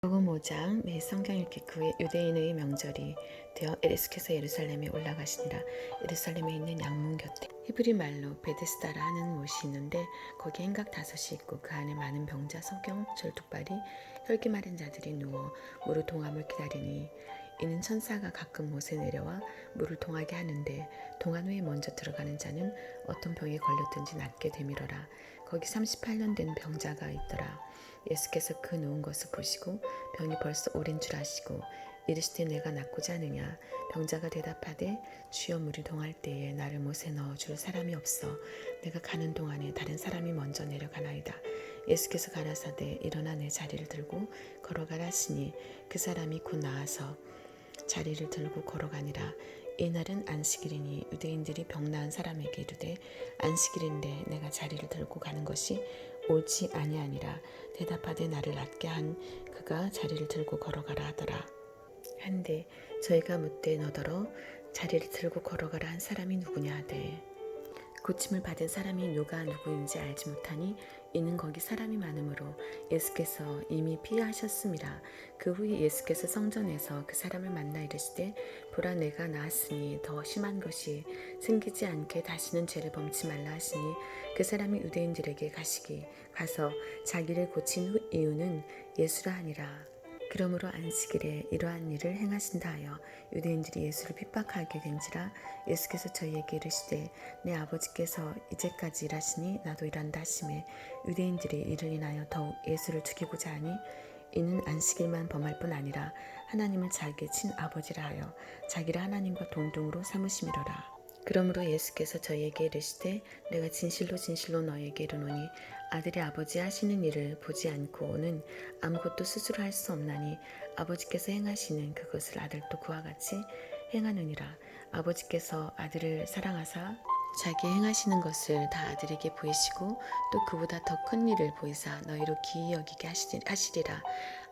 복음 5장 매 성경 읽기 후에 유대인의 명절이 되어 예수께서 예루살렘에 올라가시니라. 예루살렘에 있는 양문 곁에 히브리 말로 베데스다라 하는 못이 있는데 거기 행각 5이 있고 그 안에 많은 병자 성경 절뚝발이 혈기 마른 자들이 누워 물을 동함을 기다리니 이는 천사가 가끔 못에 내려와 물을 동하게 하는데 동한 후에 먼저 들어가는 자는 어떤 병에 걸렸든지 낫게 되밀어라. 거기 38년 된 병자가 있더라. 예수께서 그 누운 것을 보시고 병이 벌써 오랜 줄 아시고 이르시되 내가 낫고자 하느냐. 병자가 대답하되 주여 물이 동할 때에 나를 못에 넣어줄 사람이 없어 내가 가는 동안에 다른 사람이 먼저 내려가나이다. 예수께서 가라사대 일어나 내 자리를 들고 걸어가라 하시니 그 사람이 곧 나아서 자리를 들고 걸어가니라. 이날은 안식일이니 유대인들이 병 나은 사람에게 이르되 안식일인데 내가 자리를 들고 가는 것이 옳지 아니하니라. 대답하되 나를 낫게 한 그가 자리를 들고 걸어가라 하더라. 한데 저희가 묻되 너더러 자리를 들고 걸어가라 한 사람이 누구냐 하되 고침을 받은 사람이 누가 누구인지 알지 못하니 이는 거기 사람이 많으므로 예수께서 이미 피하셨음이라. 그 후에 예수께서 성전에서 그 사람을 만나 이르시되 보라 내가 나았으니 더 심한 것이 생기지 않게 다시는 죄를 범치 말라 하시니 그 사람이 유대인들에게 가서 자기를 고친 이유는 예수라 하니라. 그러므로 안식일에 이러한 일을 행하신다 하여 유대인들이 예수를 핍박하게 된지라. 예수께서 저희에게 이르시되 내 아버지께서 이제까지 일하시니 나도 일한다 하시매 유대인들이 이를 인하여 더욱 예수를 죽이고자 하니 이는 안식일만 범할 뿐 아니라 하나님을 자기의 친아버지라 하여 자기를 하나님과 동등으로 삼으심이로라. 그러므로 예수께서 저희에게 이르시되 내가 진실로 진실로 너희에게 이르노니 아들이 아버지 하시는 일을 보지 않고는 아무것도 스스로 할 수 없나니 아버지께서 행하시는 그것을 아들도 그와 같이 행하느니라. 아버지께서 아들을 사랑하사 자기 행하시는 것을 다 아들에게 보이시고 또 그보다 더 큰 일을 보이사 너희로 기이 여기게 하시리라.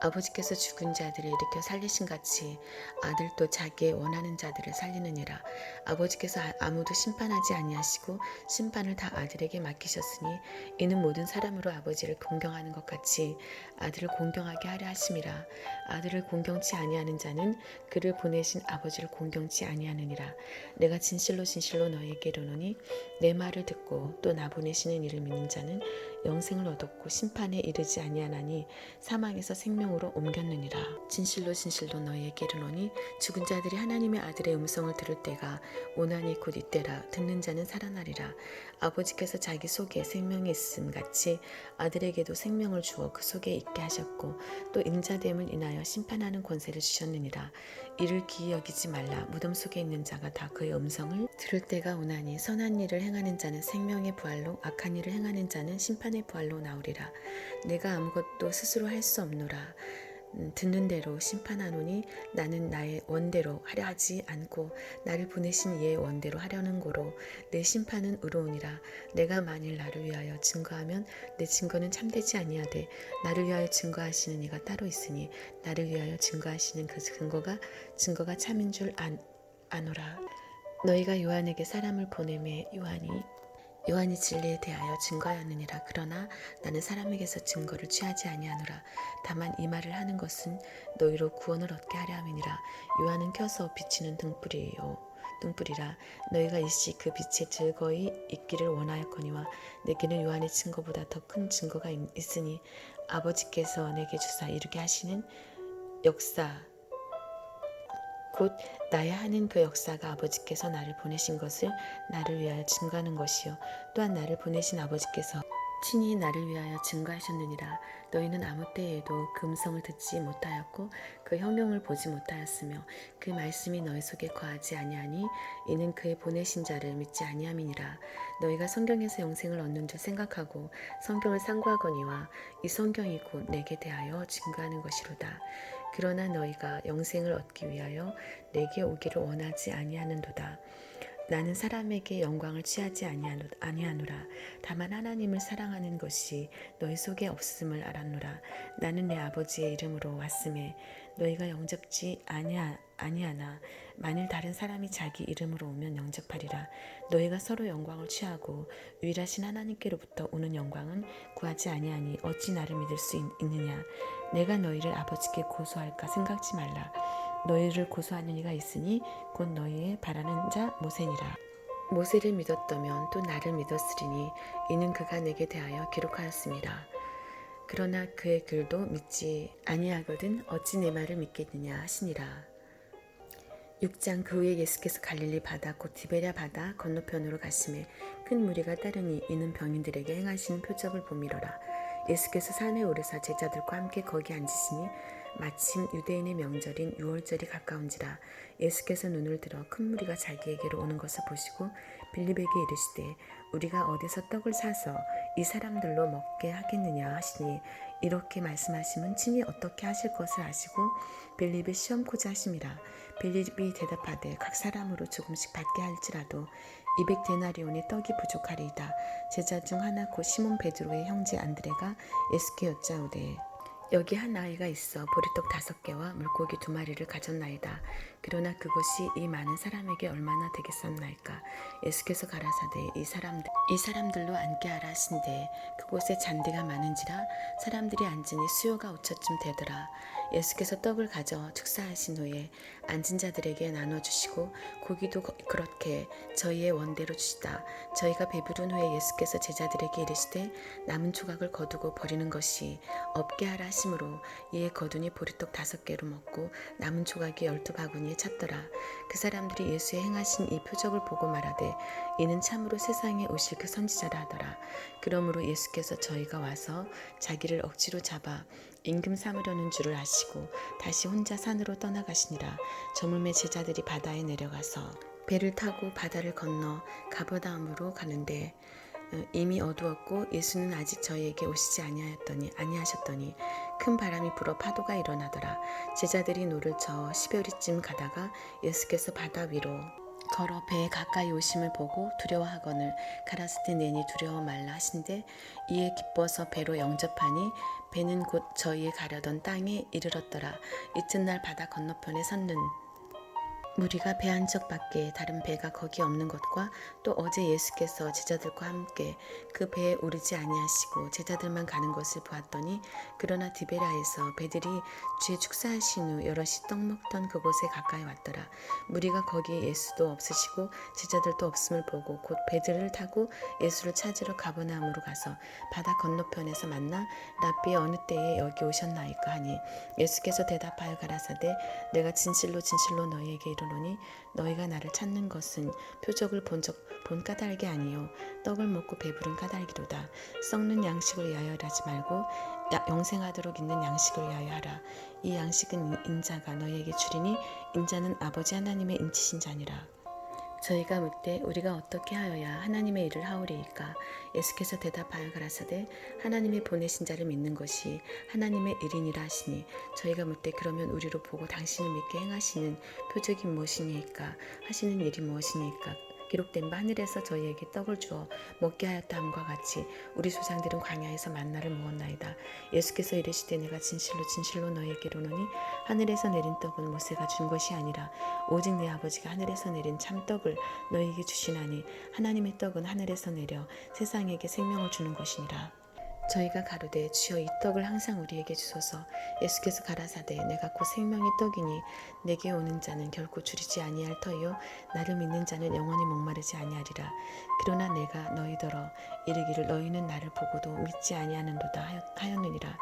아버지께서 죽은 자들을 일으켜 살리신 같이 아들도 자기의 원하는 자들을 살리느니라. 아버지께서 아무도 심판하지 아니하시고 심판을 다 아들에게 맡기셨으니 이는 모든 사람으로 아버지를 공경하는 것 같이 아들을 공경하게 하려 하심이라. 아들을 공경치 아니하는 자는 그를 보내신 아버지를 공경치 아니하느니라. 내가 진실로 진실로 너희에게 이르노니 내 말을 듣고 또 나 보내시는 이를 믿는 자는 영생을 얻었고 심판에 이르지 아니하나니 사망에서 생명으로 옮겼느니라. 진실로 진실로 너희에게 이르노니 죽은 자들이 하나님의 아들의 음성을 들을 때가 오나니 곧 이때라. 듣는 자는 살아나리라. 아버지께서 자기 속에 생명이 있음 같이 아들에게도 생명을 주어 그 속에 있게 하셨고 또 인자됨을 인하여 심판하는 권세를 주셨느니라. 이를 기이 여기지 말라. 무덤 속에 있는 자가 다 그의 음성을 들을 때가 오나니 선한 일을 행하는 자는 생명의 부활로 악한 일을 행하는 자는 심판의 부활로 나오리라. 내가 아무것도 스스로 할 수 없노라. 듣는 대로 심판하노니 나는 나의 원대로 하려 하지 않고 나를 보내신 이의 원대로 하려는 고로 내 심판은 의로우니라. 내가 만일 나를 위하여 증거하면 내 증거는 참되지 아니하되 나를 위하여 증거하시는 이가 따로 있으니 나를 위하여 증거하시는 그 증거가 참인 줄 아노라. 너희가 요한에게 사람을 보내매 요한이 진리에 대하여 증거하였느니라. 그러나 나는 사람에게서 증거를 취하지 아니하노라. 다만 이 말을 하는 것은 너희로 구원을 얻게 하려 함이니라. 요한은 켜서 비치는 등불이라. 너희가 일시 그 빛에 즐거이 있기를 원하였거니와 내게는 요한의 증거보다 더 큰 증거가 있으니 아버지께서 내게 주사 이루게 하시는 역사 곧 나야 하는 그 역사가 아버지께서 나를 보내신 것을 나를 위하여 증거하는 것이요 또한 나를 보내신 아버지께서 친히 나를 위하여 증거하셨느니라. 너희는 아무 때에도 그 음성을 듣지 못하였고 그 형용을 보지 못하였으며 그 말씀이 너희 속에 거하지 아니하니 이는 그의 보내신 자를 믿지 아니함이니라. 너희가 성경에서 영생을 얻는 줄 생각하고 성경을 상고하거니와 이 성경이 곧 내게 대하여 증거하는 것이로다. 그러나 너희가 영생을 얻기 위하여 내게 오기를 원하지 아니하는도다. 나는 사람에게 영광을 취하지 아니하노라. 다만 하나님을 사랑하는 것이 너희 속에 없음을 알았노라. 나는 내 아버지의 이름으로 왔음에 너희가 영접지 아니하나 만일 다른 사람이 자기 이름으로 오면 영접하리라. 너희가 서로 영광을 취하고 유일하신 하나님께로부터 오는 영광은 구하지 아니하니 어찌 나를 믿을 수 있느냐. 내가 너희를 아버지께 고소할까 생각지 말라. 너희를 고소하는 이가 있으니 곧 너희의 바라는 자 모세니라. 모세를 믿었다면 또 나를 믿었으리니 이는 그가 내게 대하여 기록하였습니다. 그러나 그의 글도 믿지 아니하거든 어찌 내 말을 믿겠느냐 하시니라. 6장 그 후에 예수께서 갈릴리 바다 곧 디베랴 바다 건너편으로 가심에 큰 무리가 따르니 이는 병인들에게 행하시는 표적을 보미러라. 예수께서 산에 오르사 제자들과 함께 거기 앉으시니 마침 유대인의 명절인 유월절이 가까운지라. 예수께서 눈을 들어 큰 무리가 자기에게로 오는 것을 보시고 빌립에게 이르시되 우리가 어디서 떡을 사서 이 사람들로 먹게 하겠느냐 하시니 이렇게 말씀하시면 친히 어떻게 하실 것을 아시고 빌립을 시험코자 하심이라. 빌립이 대답하되 각 사람으로 조금씩 받게 할지라도 200데나리온의 떡이 부족하리이다. 제자 중 하나 곧 시몬 베드로의 형제 안드레가 예수께 여짜오되 여기 한 아이가 있어 보리떡 5개와 물고기 2마리를 가졌나이다. 그러나 그것이 이 많은 사람에게 얼마나 되겠사옵나이까. 예수께서 가라사대 이 사람들로 앉게 하라 하신대 그곳에 잔디가 많은지라 사람들이 앉으니 수요가 5처쯤 되더라. 예수께서 떡을 가져 축사하신 후에 앉은 자들에게 나눠주시고 고기도 그렇게 저희의 원대로 주시다. 저희가 배부른 후에 예수께서 제자들에게 이르시되 남은 조각을 거두고 버리는 것이 없게 하라 하심으로 이에 거두니 보리떡 5개로 먹고 남은 조각이 12바구니에 찼더라. 그 사람들이 예수의 행하신 이 표적을 보고 말하되 이는 참으로 세상에 오실 그 선지자라 하더라. 그러므로 예수께서 저희가 와서 자기를 억지로 잡아 임금 삼으려는 줄을 아시고 다시 혼자 산으로 떠나가시니라. 저물매 제자들이 바다에 내려가서 배를 타고 바다를 건너 가버나움으로 가는데 이미 어두웠고 예수는 아직 저희에게 오시지 아니하셨더니 큰 바람이 불어 파도가 일어나더라. 제자들이 노를 저어 10여리쯤 가다가 예수께서 바다 위로 걸어 배에 가까이 오심을 보고 두려워하거늘 가라사대 내니 두려워 말라 하신대 이에 기뻐서 배로 영접하니 배는 곧 저희의 가려던 땅에 이르렀더라. 이튿날 바다 건너편에 섰는 무리가 배 한척밖에 다른 배가 거기 없는 것과 또 어제 예수께서 제자들과 함께 그 배에 오르지 아니하시고 제자들만 가는 것을 보았더니 그러나 디베랴에서 배들이 주의 축사하신 후 여럿이 떡 먹던 그곳에 가까이 왔더라. 무리가 거기에 예수도 없으시고 제자들도 없음을 보고 곧 배들을 타고 예수를 찾으러 가버나움으로 가서 바다 건너편에서 만나 랍비 어느 때에 여기 오셨나이까 하니 예수께서 대답하여 가라사대 내가 진실로 너희에게 이르노니 너희가 나를 찾는 것은 표적을 본 까닭이 아니요 떡을 먹고 배부른 까닭이로다. 썩는 양식을 위하여 하지 말고 영생하도록 있는 양식을 위하여 하라. 이 양식은 인자가 너희에게 주리니 인자는 아버지 하나님의 인치신 자니라. 저희가 묻되 우리가 어떻게 하여야 하나님의 일을 하오리이까. 예수께서 대답하여 가라사대 하나님이 보내신 자를 믿는 것이 하나님의 일이니라 하시니 저희가 묻되 그러면 우리로 보고 당신을 믿게 행하시는 표적이 무엇이니까 하시는 일이 무엇이니까. 기록된 바 하늘에서 저희에게 떡을 주어 먹게 하였다 함과 같이 우리 조상들은 광야에서 만나를 먹었나이다. 예수께서 이르시되 내가 진실로 너희에게 이르노니 하늘에서 내린 떡은 모세가 준 것이 아니라 오직 내 아버지가 하늘에서 내린 참떡을 너희에게 주시나니 하나님의 떡은 하늘에서 내려 세상에게 생명을 주는 것이니라. 저희가 가로되 주여 이 떡을 항상 우리에게 주소서. 예수께서 가라사대 내가 곧 생명의 떡이니 내게 오는 자는 결코 줄이지 아니할 터이요 나를 믿는 자는 영원히 목마르지 아니하리라. 그러나 내가 너희더러 이르기를 너희는 나를 보고도 믿지 아니하는도다 하였느니라.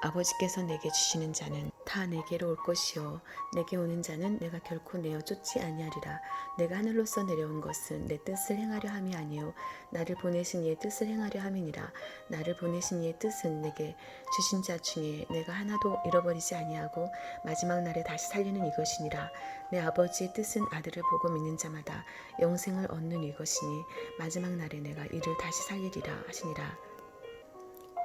아버지께서 내게 주시는 자는 다 내게로 올 것이요 내게 오는 자는 내가 결코 내어 쫓지 아니하리라. 내가 하늘로서 내려온 것은 내 뜻을 행하려 함이 아니요 나를 보내신 이의 뜻을 행하려 함이니라. 나를 보내신 이의 뜻은 내게 주신 자 중에 내가 하나도 잃어버리지 아니하고 마지막 날에 다시 살리는 이것이니라. 내 아버지의 뜻은 아들을 보고 믿는 자마다 영생을 얻는 이것이니 마지막 날에 내가 이를 다시 살리리라 하시니라.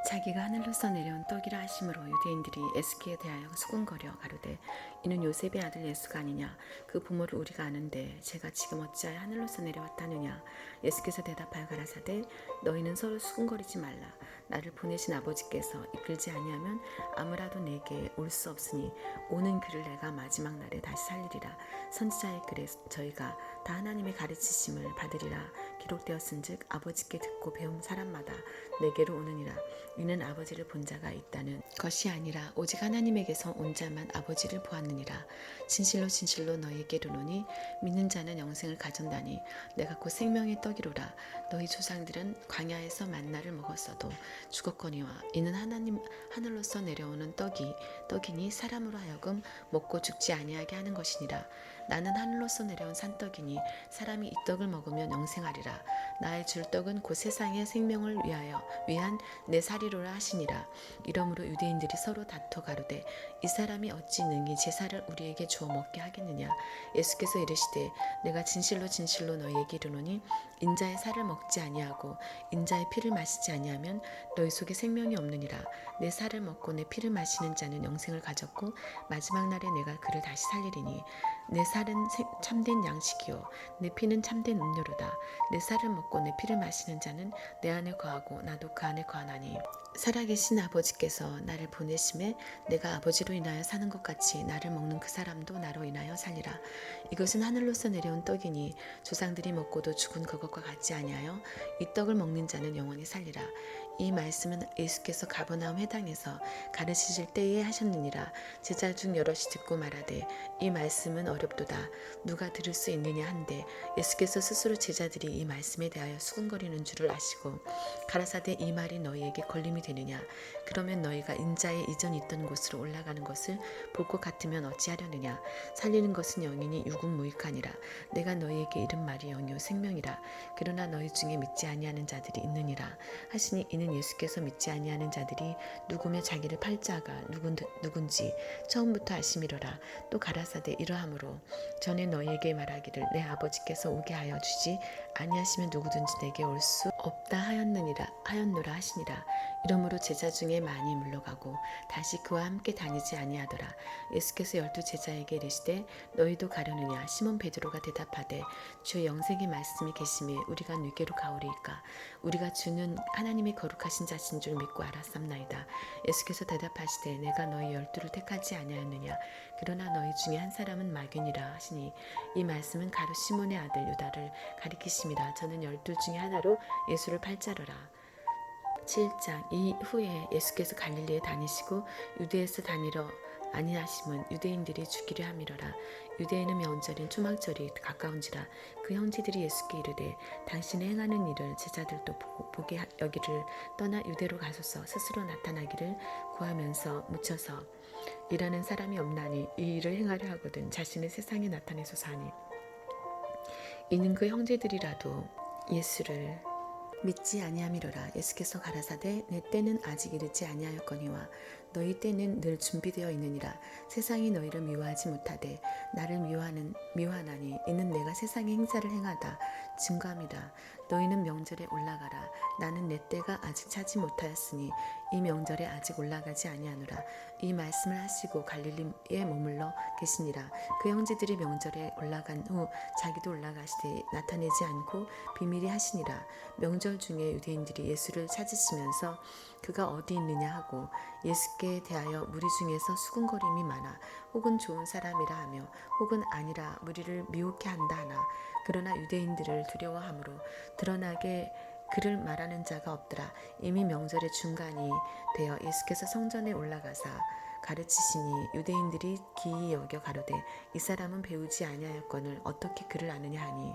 자기가 하늘로서 내려온 떡이라 하심으로 유대인들이 예수께 대하여 수군거려 가로되 이는 요셉의 아들 예수가 아니냐. 그 부모를 우리가 아는데 제가 지금 어찌하여 하늘로서 내려왔다느냐. 예수께서 대답하여 가라사대 너희는 서로 수군거리지 말라. 나를 보내신 아버지께서 이끌지 아니하면 아무라도 내게 올 수 없으니 오는 그를 내가 마지막 날에 다시 살리리라. 선지자의 글에 저희가 다 하나님의 가르치심을 받으리라 기록되었은즉 아버지께 듣고 배운 사람마다 내게로 오느니라. 이는 아버지를 본 자가 있다는 것이 아니라 오직 하나님에게서 온 자만 아버지를 보았느니라. 진실로 진실로 너희에게 이르노니 믿는 자는 영생을 가졌나니 내가 곧 생명의 떡이로라. 너희 조상들은 광야에서 만나를 먹었어도 죽었거니와 이는 하늘로서 내려오는 떡이니 사람으로 하여금 먹고 죽지 아니하게 하는 것이니라. 나는 하늘로서 내려온 산떡이니 사람이 이 떡을 먹으면 영생하리라. 나의 줄 떡은 곧 세상의 생명을 위한 내 살이로라 하시니라. 이러므로 유대인들이 서로 다퉈 가로되 이 사람이 어찌 능히 제사를 우리에게 주어 먹게 하겠느냐. 예수께서 이르시되 내가 진실로 진실로 너희에게 이르노니 인자의 살을 먹지 아니하고 인자의 피를 마시지 아니하면 너희 속에 생명이 없느니라. 내 살을 먹고 내 피를 마시는 자는 영생을 가졌고 마지막 날에 내가 그를 다시 살리리니 내 살은 참된 양식이요 내 피는 참된 음료로다. 내 살을 먹고 내 피를 마시는 자는 내 안에 거하고 나도 그 안에 거하나니 살아계신 아버지께서 나를 보내심에 내가 아버지로 인하여 사는 것 같이 나를 먹는 그 사람도 나로 인하여 살리라. 이것은 하늘로서 내려온 떡이니 조상들이 먹고도 죽은 그것과 같지 아니하여 이 떡을 먹는 자는 영원히 살리라. 이 말씀은 예수께서 가버나움 회당에서 가르치실 때에 하셨느니라. 제자 중 여럿이 듣고 말하되 이 말씀은 어렵도다. 누가 들을 수 있느냐 한데 예수께서 스스로 제자들이 이 말씀에 대하여 수군거리는 줄을 아시고 가라사대 이 말이 너희에게 걸림이 되느냐. 그러면 너희가 인자의 이전 있던 곳으로 올라가는 것을 볼 것 같으면 어찌하려느냐. 살리는 것은 영이니 육은 무익하니라. 내가 너희에게 이른 말이 영이요 생명이라. 그러나 너희 중에 믿지 아니하는 자들이 있느니라 하시니 이는 예수께서 믿지 아니하는 자들이 누구며 자기를 팔 자가 누군지 처음부터 아심이로라. 또 가라사대 이러함으로 전에 너희에게 말하기를 내 아버지께서 오게 하여 주지 아니하시면 누구든지 내게 올 수 없다 하였노라 하시니라. 이러므로 제자 중에 많이 물러가고 다시 그와 함께 다니지 아니하더라. 예수께서 12 제자에게 이르시되 너희도 가려느냐. 시몬 베드로가 대답하되 주의 영생의 말씀이 계심에 우리가 누게로 가오리이까. 우리가 주는 하나님의 거룩하신 자신 줄 믿고 알았삼나이다. 예수께서 대답하시되 내가 너희 12를 택하지 아니하였느냐. 그러나 너희 중에 한 사람은 마귀니라 하시니 이 말씀은 가룟 시몬의 아들 유다를 가리키심이라. 저는 12 중에 하나로 예수를 팔자로라. 7장 이후에 예수께서 갈릴리에 다니시고 유대에서 다니러 아니하심은 유대인들이 죽이려 함이로라. 유대인은 명절인 초막절이 가까운지라. 그 형제들이 예수께 이르되 당신의 행하는 일을 제자들도 보게 여기를 떠나 유대로 가소서. 스스로 나타나기를 구하면서 묻혀서 일하는 사람이 없나니 이 일을 행하려 하거든 자신을 세상에 나타내소서 하니 이는 그 형제들이라도 예수를 믿지 아니함이로라. 예수께서 가라사대 내 때는 아직 이르지 아니하였거니와 너희 때는 늘 준비되어 있느니라. 세상이 너희를 미워하지 못하되 나를 미워하나니 이는 내가 세상의 행사를 행하다 증거함이라. 너희는 명절에 올라가라. 나는 내 때가 아직 차지 못하였으니 이 명절에 아직 올라가지 아니하노라. 이 말씀을 하시고 갈릴리에 머물러 계시니라. 그 형제들이 명절에 올라간 후 자기도 올라가시되 나타내지 않고 비밀히 하시니라. 명절 중에 유대인들이 예수를 찾으시면서 그가 어디 있느냐 하고 예수께 대하여 무리 중에서 수군거림이 많아 혹은 좋은 사람이라 하며 혹은 아니라 무리를 미혹해 한다 하나. 그러나 유대인들을 두려워함으로 드러나게 그를 말하는 자가 없더라. 이미 명절의 중간이 되어 예수께서 성전에 올라가사 가르치시니 유대인들이 기이 여겨 가로되 이 사람은 배우지 아니하였거늘 어떻게 그를 아느냐 하니